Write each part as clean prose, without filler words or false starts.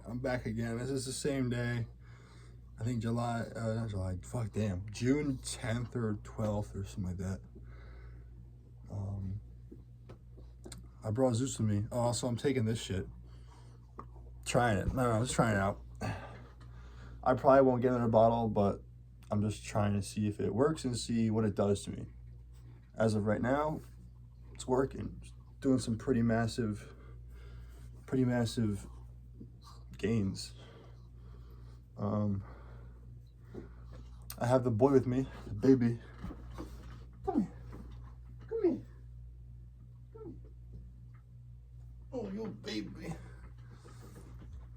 I'm back again. This is the same day. I think not July, fuck damn, June 10th or 12th or something like that. I brought Zeus with me. Oh, so I'm taking this shit. Trying it. No, just trying it out. I probably won't get another bottle, but I'm just trying to see if it works and see what it does to me. As of right now, it's working. Doing some pretty massive gains. I have the boy with me, the baby. Come here. Come here. Oh, you baby.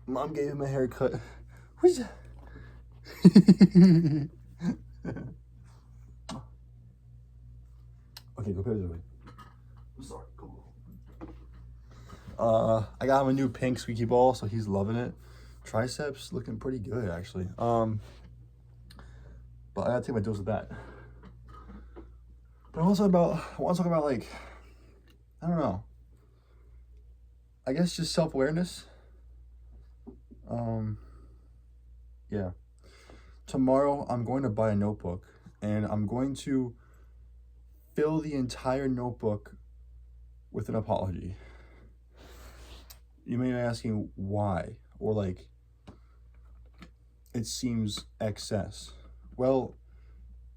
Mom gave him a haircut. Who's that? Okay, go pay this way. I'm sorry, come on. I got him a new pink squeaky ball, so he's loving it. Triceps looking pretty good, actually. But I gotta take my dose of that. But I want to talk about like, I don't know. I guess just self-awareness. Yeah. Tomorrow I'm going to buy a notebook and I'm going to fill the entire notebook with an apology. You may be asking why, or like, it seems excess. Well,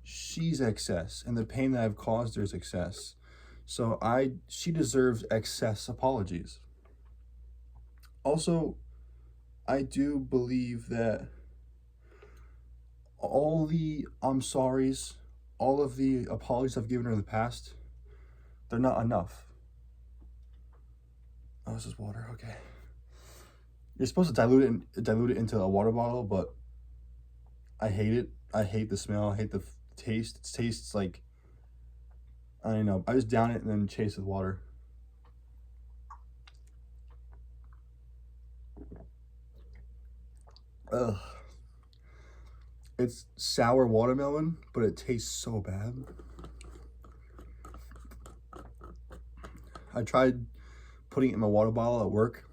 she's excess, and the pain that I've caused her is excess. So she deserves excess apologies. Also, I do believe that all the I'm sorries, all of the apologies I've given her in the past, they're not enough. Oh, this is water. Okay. You're supposed to dilute it into a water bottle, but I hate it. I hate the smell. I hate the taste. It tastes like, I don't know. I just down it and then chase with water. Ugh. It's sour watermelon, but it tastes so bad. I tried putting it in my water bottle at work.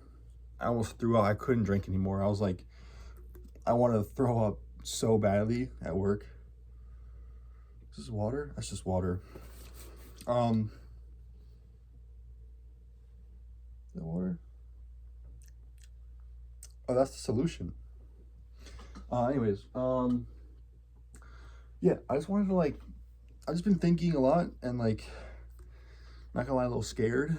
I almost threw up. I couldn't drink anymore. I was like, I wanted to throw up so badly at work. Is this water? That's just water. Is that water? Oh, that's the solution. Anyways, yeah, I just wanted to like, I've just been thinking a lot and like, not gonna lie, a little scared.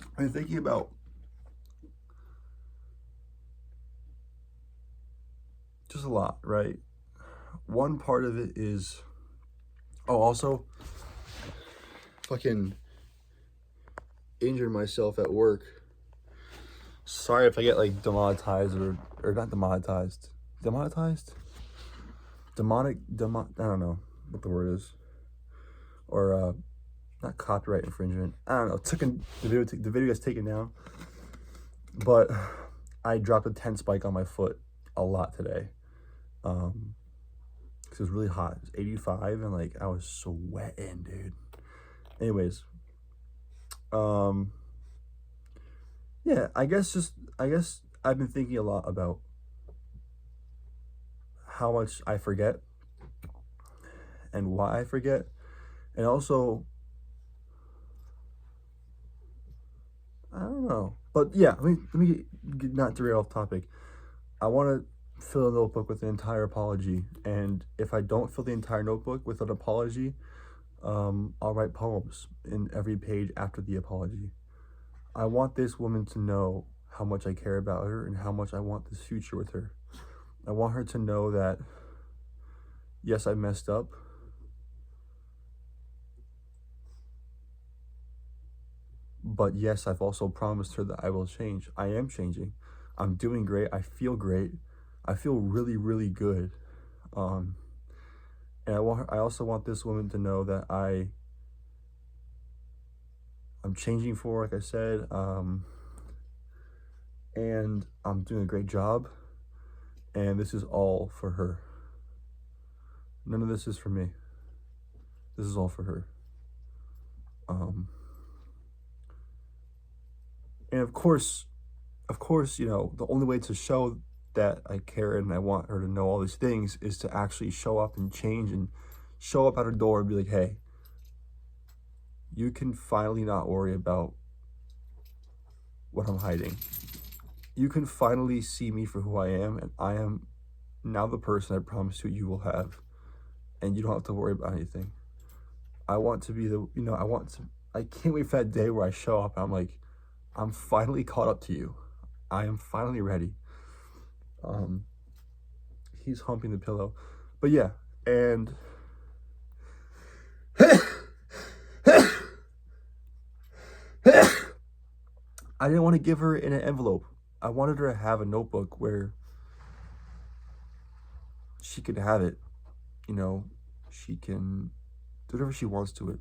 I've been thinking about just a lot, right? One part of it is, oh, also, fucking injured myself at work. Sorry if I get like demonetized or not demonetized. Demonetized? I don't know what the word is. Or not copyright infringement. I don't know. The video gets taken down. But I dropped a 10 spike on my foot a lot today. Because it was really hot. It was 85 and like I was sweating, dude. Anyways. Yeah, I guess I've been thinking a lot about how much I forget and why I forget. And also, I don't know. But yeah, let me get not derail off topic. I want to fill a notebook with an entire apology. And if I don't fill the entire notebook with an apology, I'll write poems in every page after the apology. I want this woman to know how much I care about her and how much I want this future with her. I want her to know that, yes, I messed up. But yes, I've also promised her that I will change. I am changing. I'm doing great. I feel great. I feel really, really good. And I also want this woman to know that I'm changing for, like I said, and I'm doing a great job, and this is all for her. None of this is for me. This is all for her. And of course, you know, the only way to show that I care and I want her to know all these things is to actually show up and change and show up at her door and be like, hey, you can finally not worry about what I'm hiding. You can finally see me for who I am, and I am now the person I promise you will have, and you don't have to worry about anything. I want to be I can't wait for that day where I show up and I'm like, I'm finally caught up to you. I am finally ready. He's humping the pillow. But yeah, and I didn't want to give her in an envelope. I wanted her to have a notebook where she could have it. You know, she can do whatever she wants to it.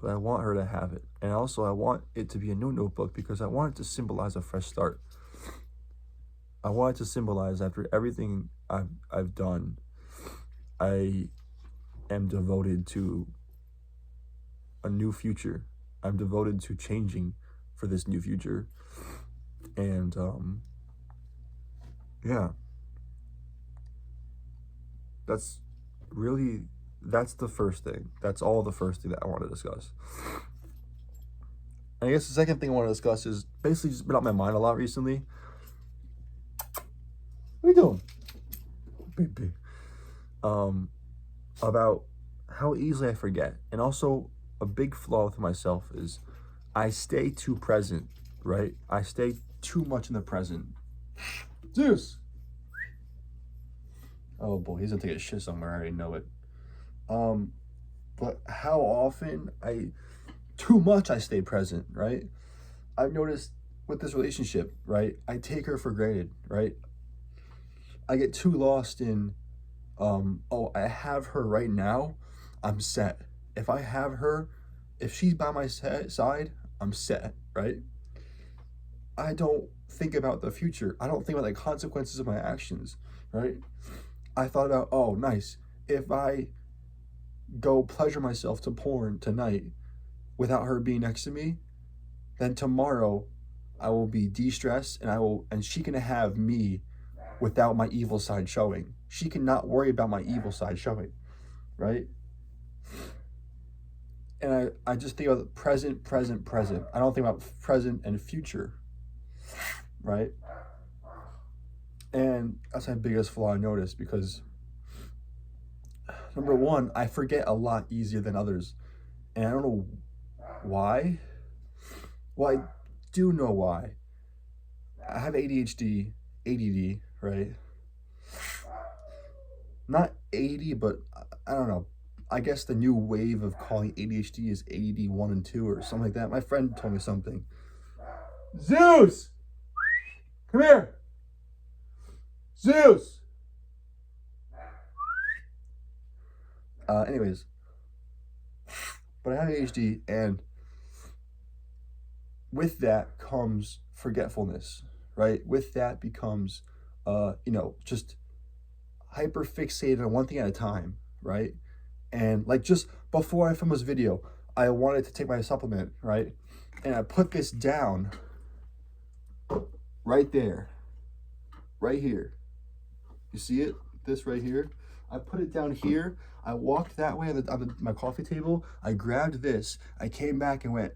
But I want her to have it. And also I want it to be a new notebook because I want it to symbolize a fresh start. I want it to symbolize after everything I've done, I am devoted to a new future. I'm devoted to changing for this new future. And yeah. That's the first thing. That's all the first thing that I want to discuss. And I guess the second thing I want to discuss is basically just been on my mind a lot recently. What are you doing? Baby. About how easily I forget. And also a big flaw with myself is I stay too present, right? I stay too much in the present. Zeus! Oh boy, he's gonna take a shit somewhere, I already know it. But how often too much I stay present, right? I've noticed with this relationship, right? I take her for granted, right? I get too lost in, oh, I have her right now, I'm set. If I have her, if she's by my side, I'm set, right? I don't think about the future. I don't think about the consequences of my actions, right? I thought about, oh, nice. If I go pleasure myself to porn tonight without her being next to me, then tomorrow I will be de-stressed and she can have me without my evil side showing. She cannot worry about my evil side showing, right? And I just think about present. I don't think about present and future, right? And that's my biggest flaw I noticed because, number one, I forget a lot easier than others. And I don't know why. Well, I do know why. I have ADHD, ADD, right? Not AD, but I don't know. I guess the new wave of calling ADHD is ADD 1 and 2 or something like that. My friend told me something. Zeus! Come here! Zeus! Anyways. But I have ADHD, and with that comes forgetfulness, right? With that becomes, just hyper fixated on one thing at a time, right? And like just before I filmed this video, I wanted to take my supplement, right? And I put this down right there, right here. You see it? This right here. I put it down here. I walked that way on my coffee table. I grabbed this. I came back and went,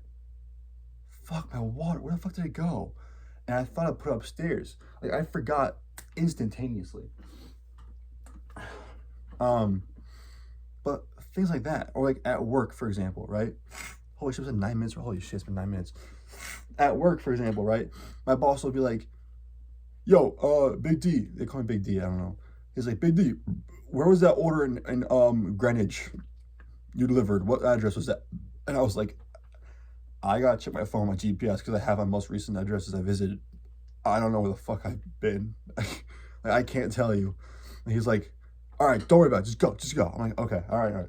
fuck, my water. Where the fuck did it go? And I thought I put it upstairs. Like I forgot instantaneously. But things like that, or like at work, for example, right? Holy shit, it's been 9 minutes. Holy shit, it's been 9 minutes. At work, for example, right? My boss will be like, yo, Big D. They call me Big D, I don't know. He's like, Big D, where was that order in Greenwich you delivered? What address was that? And I was like, I gotta check my phone, my GPS, because I have my most recent addresses I visited. I don't know where the fuck I've been. I can't tell you. And he's like, all right, don't worry about it. Just go. I'm like, okay, all right.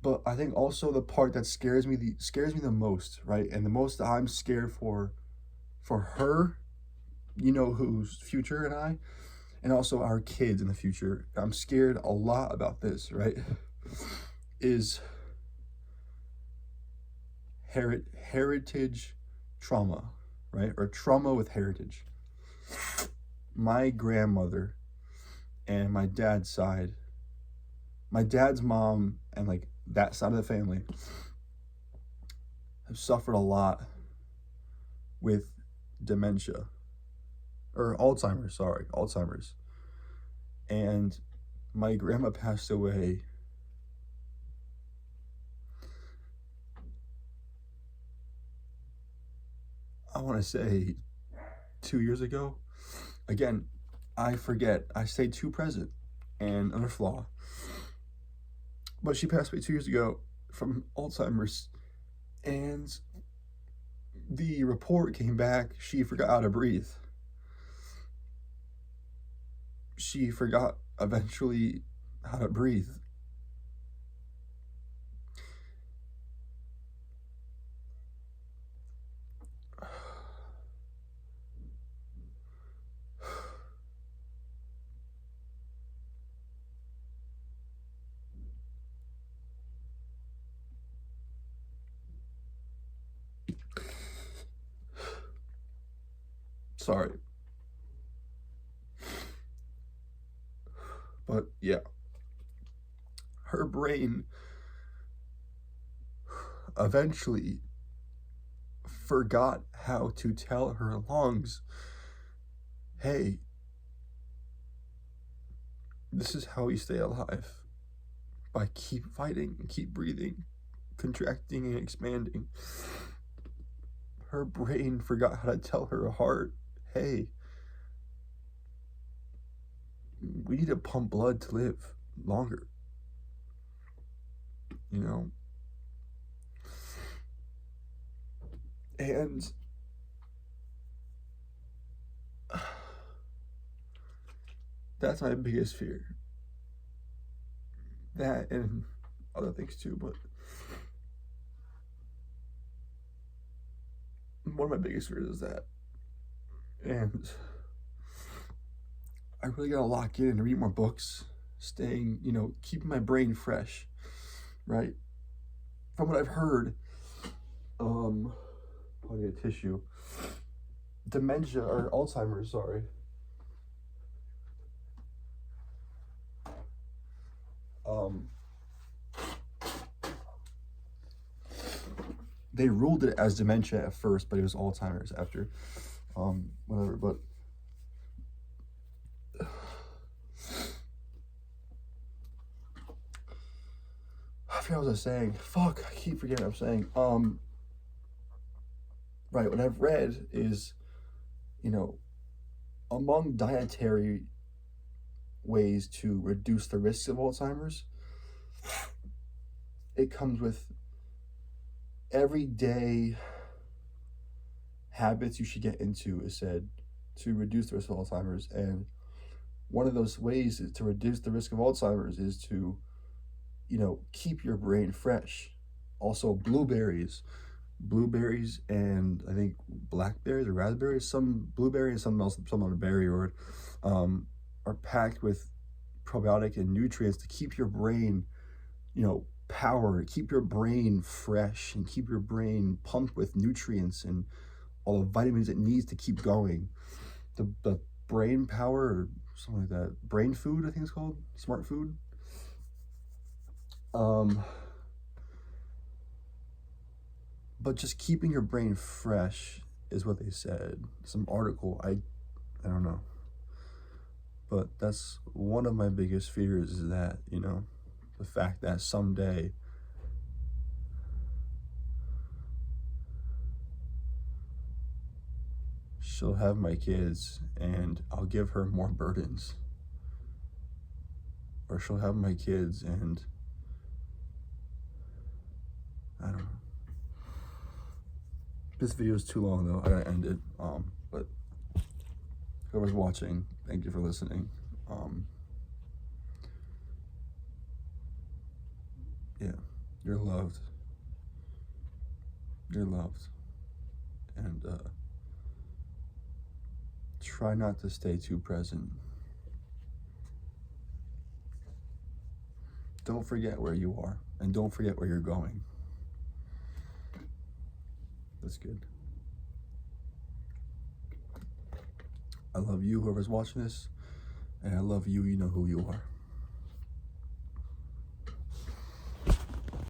But I think also the part that scares me the most, right? And the most I'm scared for her, who's future and also our kids in the future. I'm scared a lot about this, right? Is heritage trauma, right? Or trauma with heritage. My grandmother and my dad's side, my dad's mom and like that side of the family have suffered a lot with dementia or Alzheimer's, sorry, Alzheimer's. And my grandma passed away I want to say 2 years ago. Again, I forget. I stay too present and another flaw. But she passed away 2 years ago from Alzheimer's, and the report came back. She forgot how to breathe. She forgot eventually how to breathe. Sorry. But yeah, her brain eventually forgot how to tell her lungs, hey, this is how you stay alive, by keep fighting and keep breathing, contracting and expanding. Her brain forgot how to tell her heart, hey, we need to pump blood to live longer. You know? And that's my biggest fear. That and other things too, but one of my biggest fears is that. And I really gotta lock in and read more books, staying, keeping my brain fresh, right? From what I've heard, probably a tissue, dementia or Alzheimer's, sorry. They ruled it as dementia at first, but it was Alzheimer's after, whatever, but I forgot what I was saying. Fuck, I keep forgetting what I'm saying. Right, what I've read is, among dietary ways to reduce the risks of Alzheimer's, it comes with everyday habits you should get into, is said, to reduce the risk of Alzheimer's. And one of those ways to reduce the risk of Alzheimer's is to, keep your brain fresh. Also, blueberries, and I think blackberries or raspberries, some blueberry and something else, some other berry or are packed with probiotic and nutrients to keep your brain, powered, keep your brain fresh, and keep your brain pumped with nutrients and all the vitamins it needs to keep going. The brain power or something like that, brain food, I think it's called, smart food. But just keeping your brain fresh is what they said. Some article, I don't know. But that's one of my biggest fears, is that, the fact that someday she'll have my kids and I'll give her more burdens. Or she'll have my kids and I don't know. This video is too long though. I gotta end it. But whoever's watching, thank you for listening. Yeah, you're loved. You're loved. And try not to stay too present. Don't forget where you are, and don't forget where you're going. That's good. I love you, whoever's watching this. And I love you, you know who you are.